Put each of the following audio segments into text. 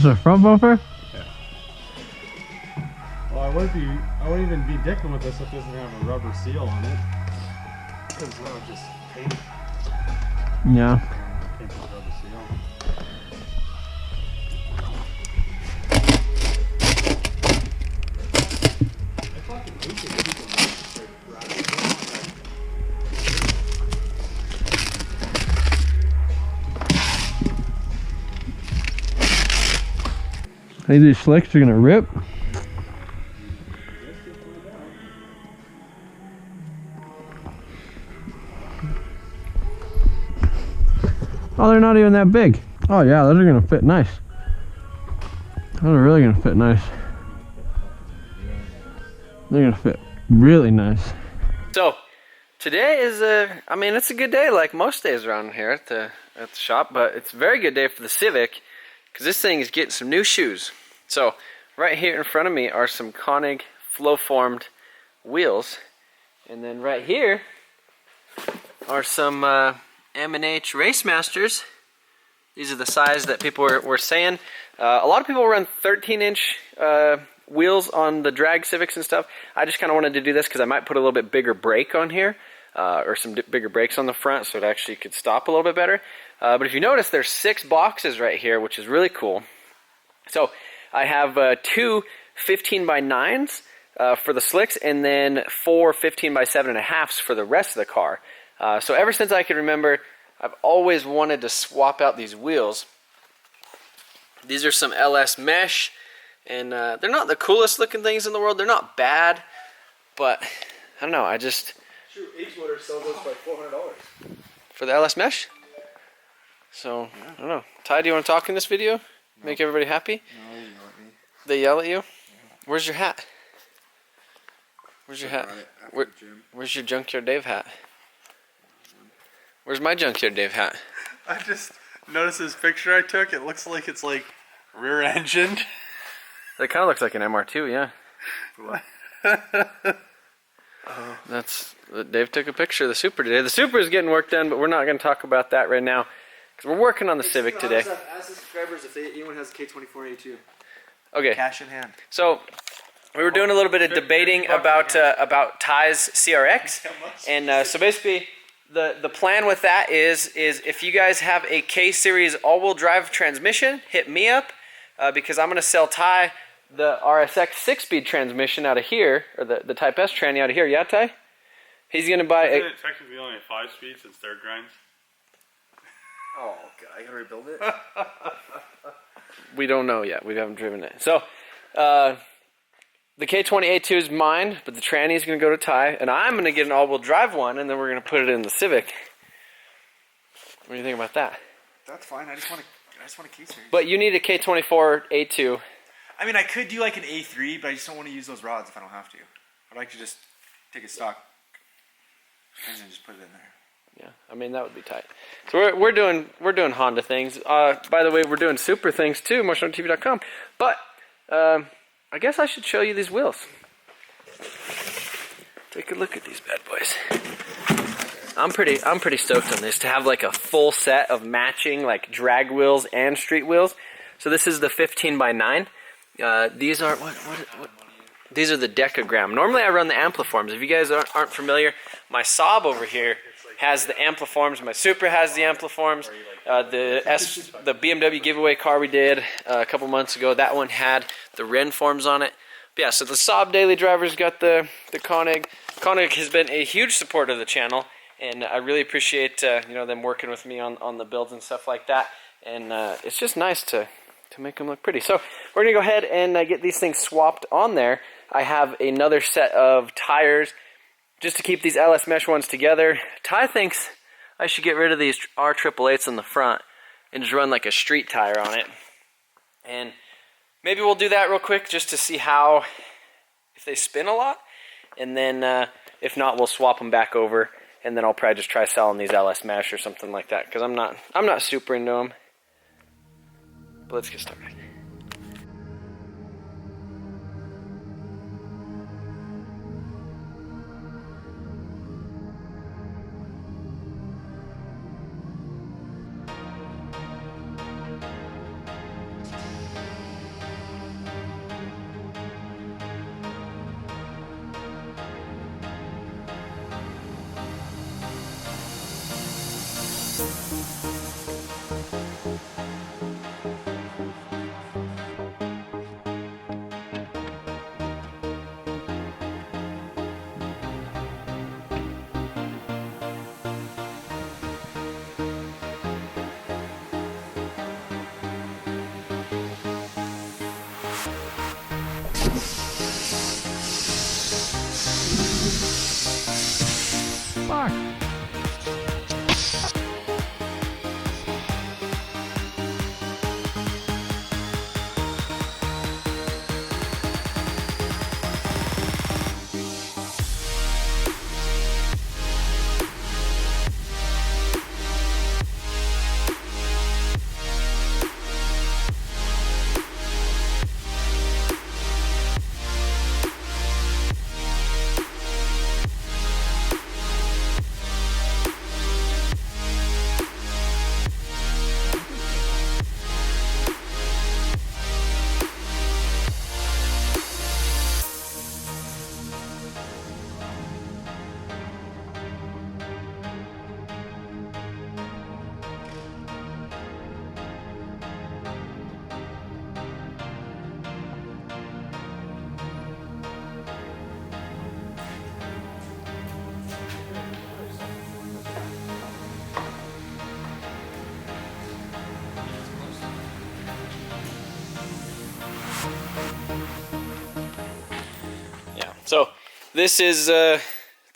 is the front bumper? Yeah. Well, I wouldn't even be dicking with this if it doesn't have a rubber seal on it. Because that would just paint. Yeah. Paint the rubber seal. I fucking hate this piece of wood. I think these slicks are gonna rip. Oh, they're not even that big. Oh yeah, those are gonna fit nice. Those are really gonna fit nice. They're gonna fit really nice. So today is I mean, it's a good day like most days around here at the shop, but it's a very good day for the Civic because this thing is getting some new shoes. So right here in front of me are some Konig flow formed wheels, and then right here are some M&H Race Masters. These are the size that people were saying. A lot of people run 13-inch wheels on the drag Civics and stuff. I just kind of wanted to do this because I might put a little bit bigger brake on here, or some bigger brakes on the front, so it actually could stop a little bit better. But if you notice, there's 6 boxes right here, which is really cool. So I have 2 15x9s for the slicks, and then 4 15x7.5s for the rest of the car. So ever since I can remember, I've always wanted to swap out these wheels. These are some LS mesh, and they're not the coolest looking things in the world. They're not bad, but I don't know. I just... Shoot, H-Motor sells those by $400. For the LS mesh? So, yeah. I don't know. Ty, do you want to talk in this video? No. Make everybody happy? No, you yell at me. They yell at you? Yeah. Where's your hat? Where's your hat? Where's your Junkyard Dave hat? Where's my Junkyard Dave hat? I just noticed this picture I took. It looks like it's like rear-engined. It kind of looks like an MR2, yeah. That's Dave took a picture of the Super today. The Super is getting work done, but we're not going to talk about that right now because we're working on the Civic today. Ask the subscribers if anyone has a K24A2. Okay. Cash in hand. So we were doing a little bit of debating about Ty's CRX, and so basically the plan with that is if you guys have a K-Series all-wheel drive transmission, hit me up because I'm going to sell Ty the RSX 6-speed transmission out of here, or the Type S tranny out of here. Yeah, Ty? He's going to buy Isn't it technically only a 5-speed since they're grinds? Oh, God, I got to rebuild it? We don't know yet. We haven't driven it. So, the K20A2 is mine, but the tranny is going to go to Ty, and I'm going to get an all-wheel drive one, and then we're going to put it in the Civic. What do you think about that? That's fine. I just want a K-Series. But you need a K24A2. I mean, I could do like an A3, but I just don't want to use those rods if I don't have to. I'd like to just take a stock engine and just put it in there. Yeah, I mean, that would be tight. So we're doing Honda things. By the way, we're doing Super things too, MotionAutoTv.com. But I guess I should show you these wheels. Take a look at these bad boys. I'm pretty stoked on this to have like a full set of matching like drag wheels and street wheels. So this is the 15x9. These are what? These are the Dekagram. Normally I run the Ampliforms. If you guys aren't familiar, my Saab over here has the Ampliforms. My Supra has the Ampliforms. The BMW giveaway car we did a couple months ago, that one had the Renforms on it. But yeah, so the Saab daily driver's got the Konig. Konig has been a huge supporter of the channel, and I really appreciate them working with me on the builds and stuff like that. And it's just nice to make them look pretty. So we're going to go ahead and get these things swapped on there. I have another set of tires just to keep these LS mesh ones together. Ty thinks I should get rid of these R888s on the front and just run like a street tire on it. And maybe we'll do that real quick just to see if they spin a lot. And then if not, we'll swap them back over. And then I'll probably just try selling these LS mesh or something like that because I'm not super into them. But let's get started. Fuck. So this is the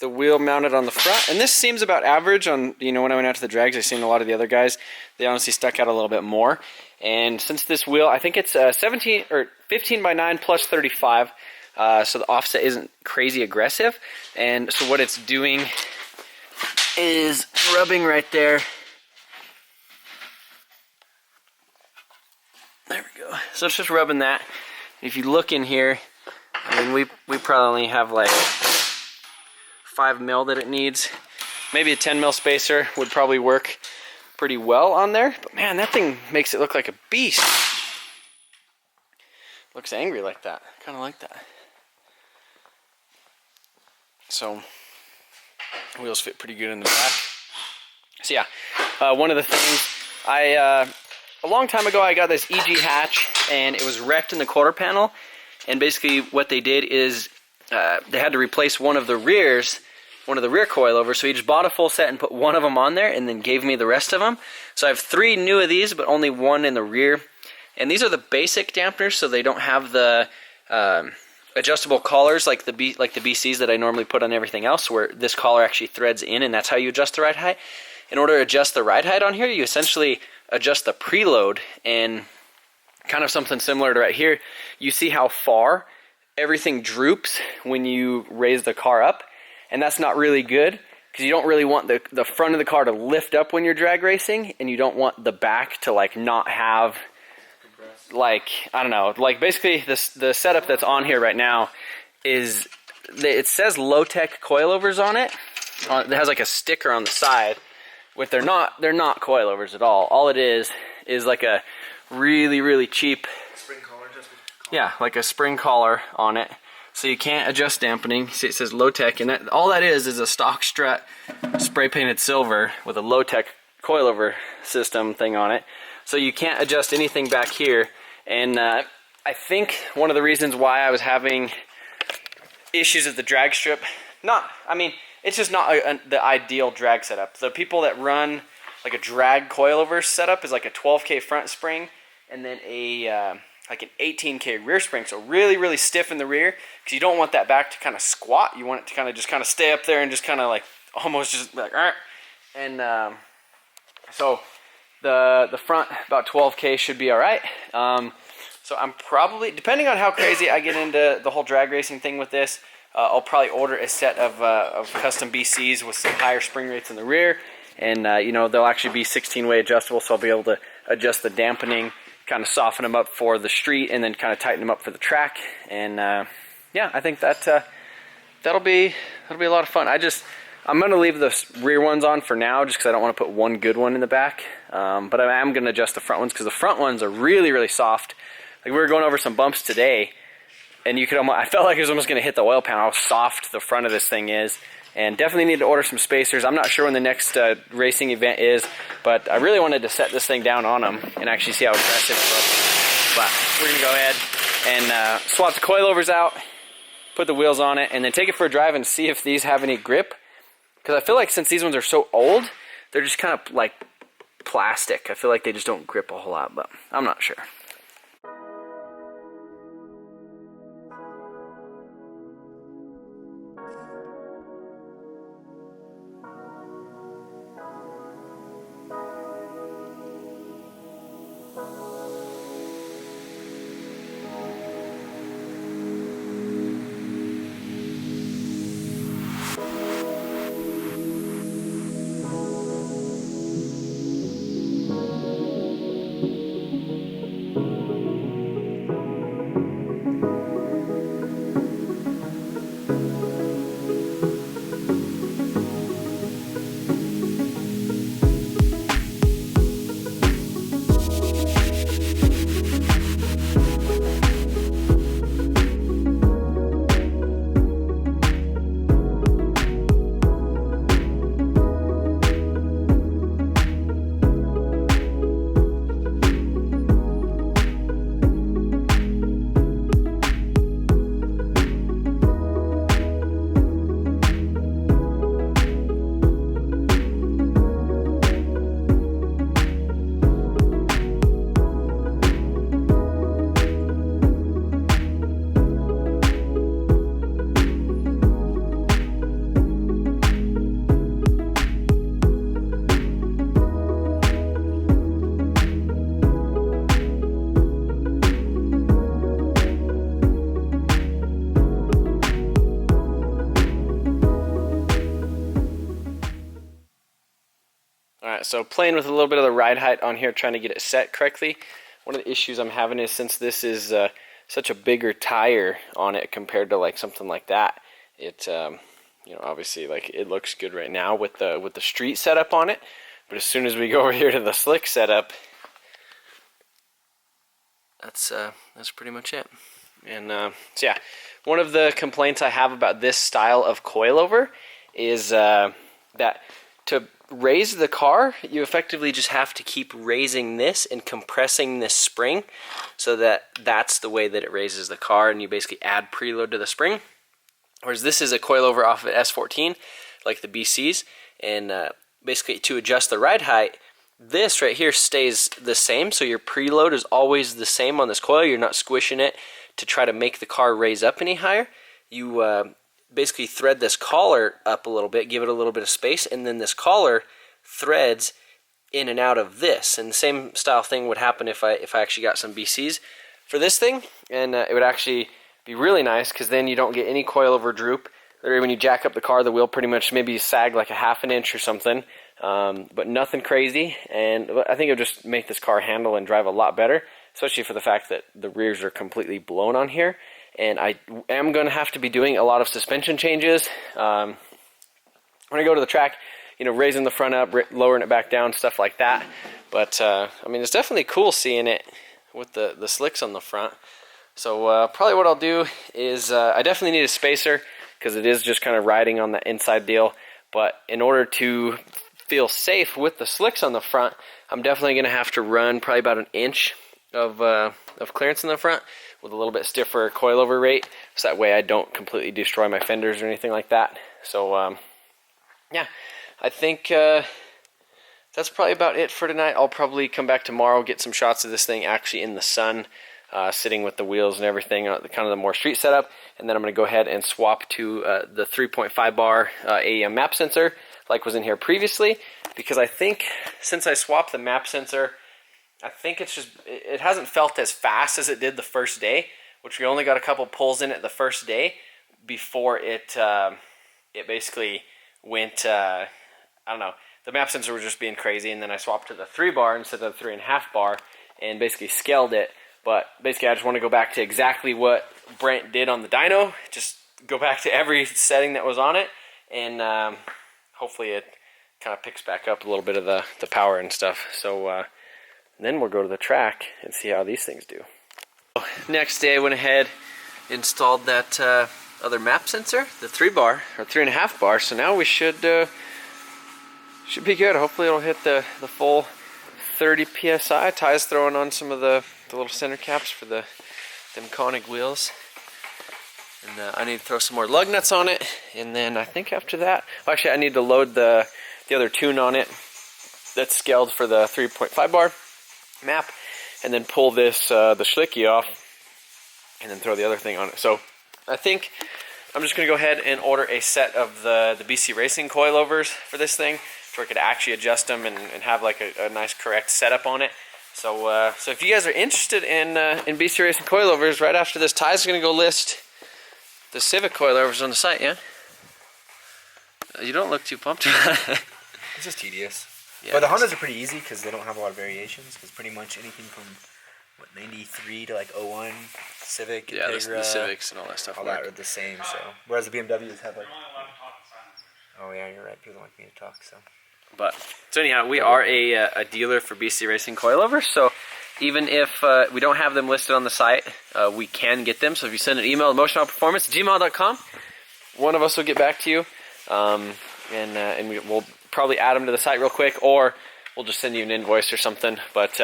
wheel mounted on the front, and this seems about average on, you know, when I went out to the drags, I've seen a lot of the other guys, they honestly stuck out a little bit more. And since this wheel, I think it's 17 or 15 by 9 plus 35, so the offset isn't crazy aggressive. And so what it's doing is rubbing right there. There we go. So it's just rubbing that. If you look in here, I mean, we probably only have like 5 mil that it needs. Maybe a 10 mil spacer would probably work pretty well on there. But man, that thing makes it look like a beast. Looks angry like that. Kind of like that. So, wheels fit pretty good in the back. So yeah, one of the things, a long time ago I got this EG hatch and it was wrecked in the quarter panel. And basically what they did is they had to replace one of the rear coilovers. So he just bought a full set and put one of them on there and then gave me the rest of them. So I have 3 new of these, but only 1 in the rear. And these are the basic dampeners, so they don't have the adjustable collars like the BCs that I normally put on everything else, where this collar actually threads in, and that's how you adjust the ride height. In order to adjust the ride height on here, you essentially adjust the preload, and kind of something similar to right here. You see how far everything droops when you raise the car up, and that's not really good because you don't really want the front of the car to lift up when you're drag racing, and you don't want the back to like not have, like, I don't know, like basically the setup that's on here right now is, it says low-tech coilovers on it. It has like a sticker on the side, but they're not coilovers at all. All it is like a really cheap Spring collar, just yeah, like a spring collar on it, so you can't adjust dampening. See, it says low-tech, and all that is a stock strut spray painted silver with a low-tech coilover system thing on it, so you can't adjust anything back here. And I think one of the reasons why I was having issues with the drag strip, it's just not the ideal drag setup. The people that run like a drag coilover setup is like a 12K front spring and then like an 18K rear spring, so really stiff in the rear, because you don't want that back to kind of squat. You want it to kind of stay up there and just kind of like almost just like, and so the front about 12K should be all right. So I'm probably, depending on how crazy I get into the whole drag racing thing with this, I'll probably order a set of custom BCs with some higher spring rates in the rear, and you know, they'll actually be 16-way adjustable, so I'll be able to adjust the dampening, kind of soften them up for the street, and then kind of tighten them up for the track. And yeah, I think that'll be a lot of fun. I'm gonna leave the rear ones on for now, just because I don't want to put one good one in the back. But I am gonna adjust the front ones, because the front ones are really soft. Like, we were going over some bumps today, and I felt like it was almost gonna hit the oil pan, how soft the front of this thing is. And definitely need to order some spacers. I'm not sure when the next racing event is, but I really wanted to set this thing down on them and actually see how aggressive it looks. But we're gonna go ahead and swap the coilovers out, put the wheels on it, and then take it for a drive and see if these have any grip. Because I feel like since these ones are so old, they're just kind of like plastic. I feel like they just don't grip a whole lot, but I'm not sure. Alright, so playing with a little bit of the ride height on here, trying to get it set correctly. One of the issues I'm having is since this is such a bigger tire on it compared to like something like that, it you know, obviously like it looks good right now with the street setup on it, but as soon as we go over here to the slick setup, that's pretty much it. And so yeah, one of the complaints I have about this style of coilover is that to raise the car, you effectively just have to keep raising this and compressing this spring so that that's the way that it raises the car, and you basically add preload to the spring. Whereas this is a coilover off of S14, like the BCs, and basically to adjust the ride height, this right here stays the same, so your preload is always the same on this coil. You're not squishing it to try to make the car raise up any higher. You basically thread this collar up a little bit, give it a little bit of space, and then this collar threads in and out of this. And the same style thing would happen if I actually got some BCs for this thing, and it would actually be really nice because then you don't get any coilover droop. Or when you jack up the car, the wheel pretty much maybe sag like a ½ an inch or something, but nothing crazy. And I think it would just make this car handle and drive a lot better, especially for the fact that the rears are completely blown on here. And I am going to have to be doing a lot of suspension changes. When I go to the track, you know, raising the front up, lowering it back down, stuff like that. But, I mean, it's definitely cool seeing it with the slicks on the front. So probably what I'll do is I definitely need a spacer because it is just kind of riding on the inside deal. But in order to feel safe with the slicks on the front, I'm definitely going to have to run probably about 1 inch of clearance in the front with a little bit stiffer coilover rate, so that way I don't completely destroy my fenders or anything like that. So yeah, I think that's probably about it for tonight. I'll probably come back tomorrow, get some shots of this thing actually in the sun, sitting with the wheels and everything, kind of the more street setup, and then I'm going to go ahead and swap to the 3.5 bar AEM map sensor like was in here previously, because I think since I swapped the map sensor, I think it hasn't felt as fast as it did the first day, which we only got a couple pulls in it the first day before it basically went, I don't know, the map sensor was just being crazy, and then I swapped to the 3 bar instead of the 3.5 bar and basically scaled it. But basically I just want to go back to exactly what Brent did on the dyno, just go back to every setting that was on it, and hopefully it kind of picks back up a little bit of the power and stuff. So then we'll go to the track and see how these things do. Next day I went ahead, installed that other map sensor, the 3 bar or 3.5 bar. So now we should be good. Hopefully it'll hit the full 30 psi. Ty's throwing on some of the little center caps for them Konig wheels, and I need to throw some more lug nuts on it. And then I think after that, well, actually I need to load the other tune on it that's scaled for the 3.5 bar map, and then pull this the schlicky off, and then throw the other thing on it. So I think I'm just going to go ahead and order a set of the BC Racing coilovers for this thing, so I could actually adjust them and have like a nice correct setup on it. So so if you guys are interested in BC Racing coilovers, right after this, Ty's going to go list the Civic coilovers on the site. Yeah, you don't look too pumped. It's just tedious. Yeah, but the Hondas are pretty easy because they don't have a lot of variations. Because pretty much anything from what 93 to like 01 Civic, yeah, the Civics and all that stuff. All that are the same. So whereas the BMWs have like. Oh yeah, you're right. People don't like me to talk. So anyhow, we are a dealer for BC Racing coilovers. So even if we don't have them listed on the site, we can get them. So if you send an email to MotionAutoPerformance@gmail.com, one of us will get back to you, and we'll probably add them to the site real quick, or we'll just send you an invoice or something. But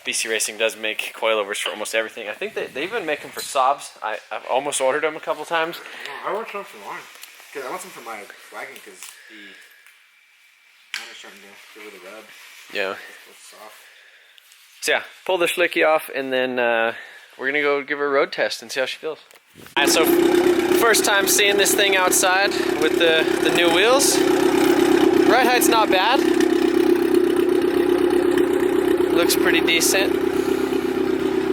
BC Racing does make coilovers for almost everything. I think they even make them for Saabs. I've almost ordered them a couple times. I want some for mine. Because I want some for my wagon, because the mine is starting to give it a rub. Yeah. It's soft. So yeah, pull the schlicky off, and then we're gonna go give her a road test and see how she feels. Alright, so first time seeing this thing outside with the new wheels. Ride height's not bad. Looks pretty decent.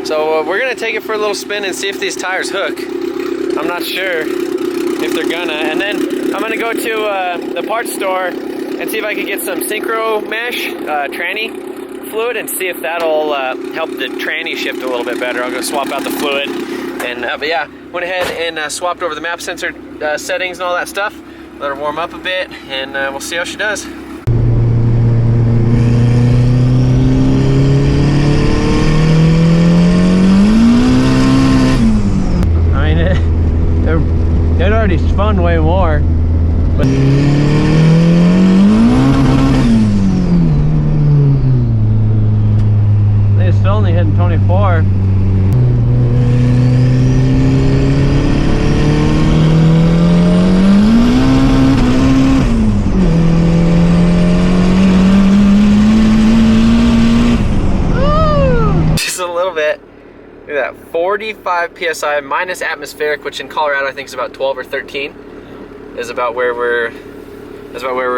So we're gonna take it for a little spin and see if these tires hook. I'm not sure if they're gonna. And then I'm gonna go to the parts store and see if I can get some synchro mesh tranny fluid and see if that'll help the tranny shift a little bit better. I'll go swap out the fluid. And but yeah, went ahead and swapped over the map sensor settings and all that stuff. Let her warm up a bit, and we'll see how she does. I mean, it already spun way more, but it's still only hitting 24. Look at that, 45 psi minus atmospheric, which in Colorado I think is about 12 or 13. Is about where we're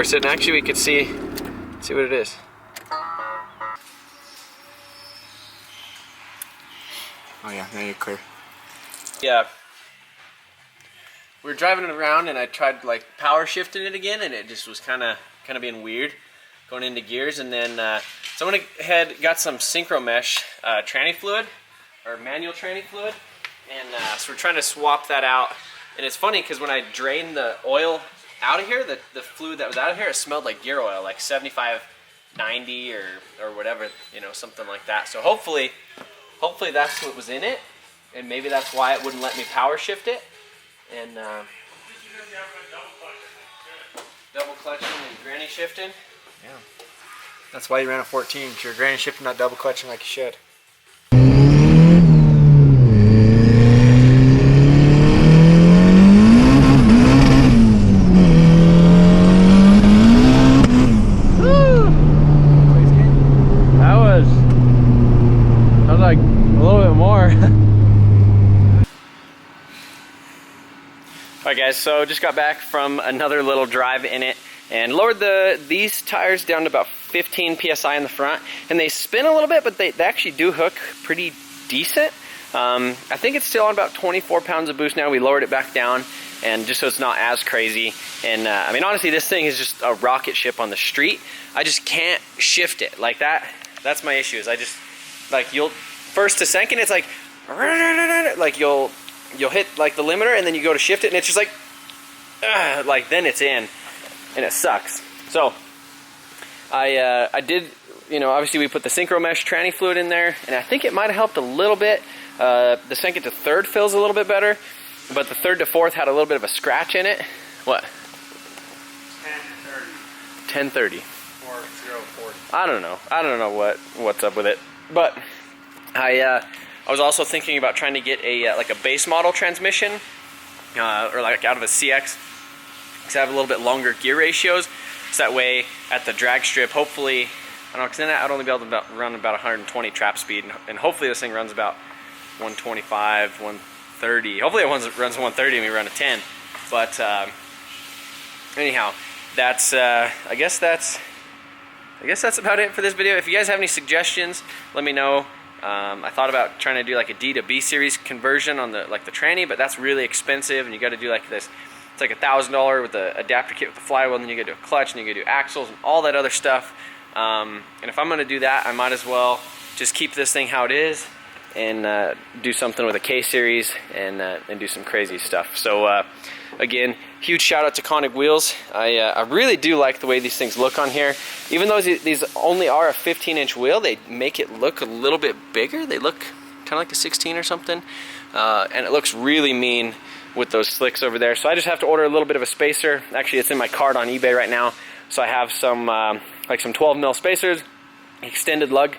sitting. Actually, we could see what it is. Oh yeah, now you're clear. Yeah. We were driving it around and I tried like power shifting it again, and it just was kind of being weird going into gears. And then so I went ahead, got some synchro mesh tranny fluid, or manual tranny fluid, and so we're trying to swap that out. And it's funny because when I drained the oil out of here, the fluid that was out of here, it smelled like gear oil, like 75, 90 or whatever, you know, something like that. So hopefully that's what was in it, and maybe that's why it wouldn't let me power shift it. And double clutching and granny shifting. Yeah. That's why you ran a 14, because you're granny shifting, not double clutching like you should. Like a little bit more. Alright guys, so just got back from another little drive in it and lowered these tires down to about 15 psi in the front, and they spin a little bit, but they actually do hook pretty decent. I think it's still on about 24 pounds of boost now. We lowered it back down, and just so it's not as crazy. And I mean, honestly, this thing is just a rocket ship on the street. I just can't shift it like that. That's my issue. Is I just like first to second, it's like you'll hit like the limiter, and then you go to shift it, and it's just like then it's in, and it sucks. So I did, you know, obviously we put the synchro mesh tranny fluid in there, and I think it might have helped a little bit. The second to third feels a little bit better, but the third to fourth had a little bit of a scratch in it. What? 1030. 1030. Or 040. I don't know what's up with it, but I was also thinking about trying to get a like a base model transmission, or like out of a CX, because I have a little bit longer gear ratios, so that way at the drag strip, hopefully, I don't know, because then I'd only be able to run about 120 trap speed, and hopefully this thing runs about 125, 130. Hopefully it runs 130 and we run a 10. But anyhow, that's I guess that's about it for this video. If you guys have any suggestions, let me know. I thought about trying to do like a D to B series conversion on the tranny, but that's really expensive, and you got to do like this. It's like $1,000 with the adapter kit with the flywheel, and then you got to do a clutch, and you got to do axles and all that other stuff. And if I'm going to do that, I might as well just keep this thing how it is and do something with a K series and do some crazy stuff. So again, huge shout out to Konig wheels. I really do like the way these things look on here. Even though these only are a 15-inch wheel, they make it look a little bit bigger. They look kind of like a 16 or something, and it looks really mean with those slicks over there. So I just have to order a little bit of a spacer. Actually, it's in my cart on eBay right now. So I have some like some 12 mil spacers, extended lug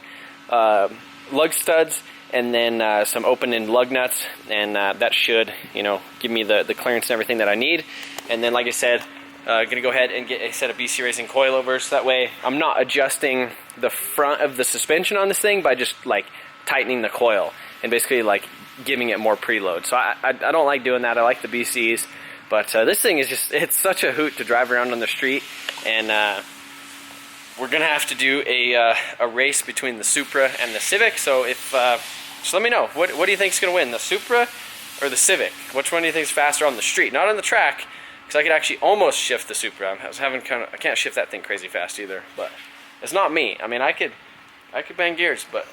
studs, and then some open-end lug nuts, and that should, you know, give me the clearance and everything that I need. And then, like I said, gonna go ahead and get a set of BC Racing coilovers. That way, I'm not adjusting the front of the suspension on this thing by just like tightening the coil and basically like giving it more preload. So I don't like doing that. I like the BCs, but this thing is just—it's such a hoot to drive around on the street, and we're gonna have to do a race between the Supra and the Civic. So if just let me know, what do you think is gonna win, the Supra or the Civic? Which one do you think is faster on the street? Not on the track, because I could actually almost shift the Supra. I was having I can't shift that thing crazy fast either, but it's not me. I mean, I could bang gears, but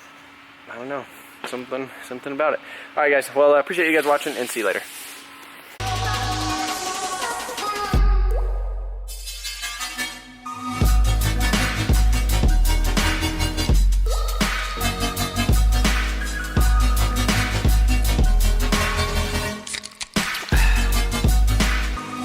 I don't know, something about it. All right, guys. Well, I appreciate you guys watching, and see you later.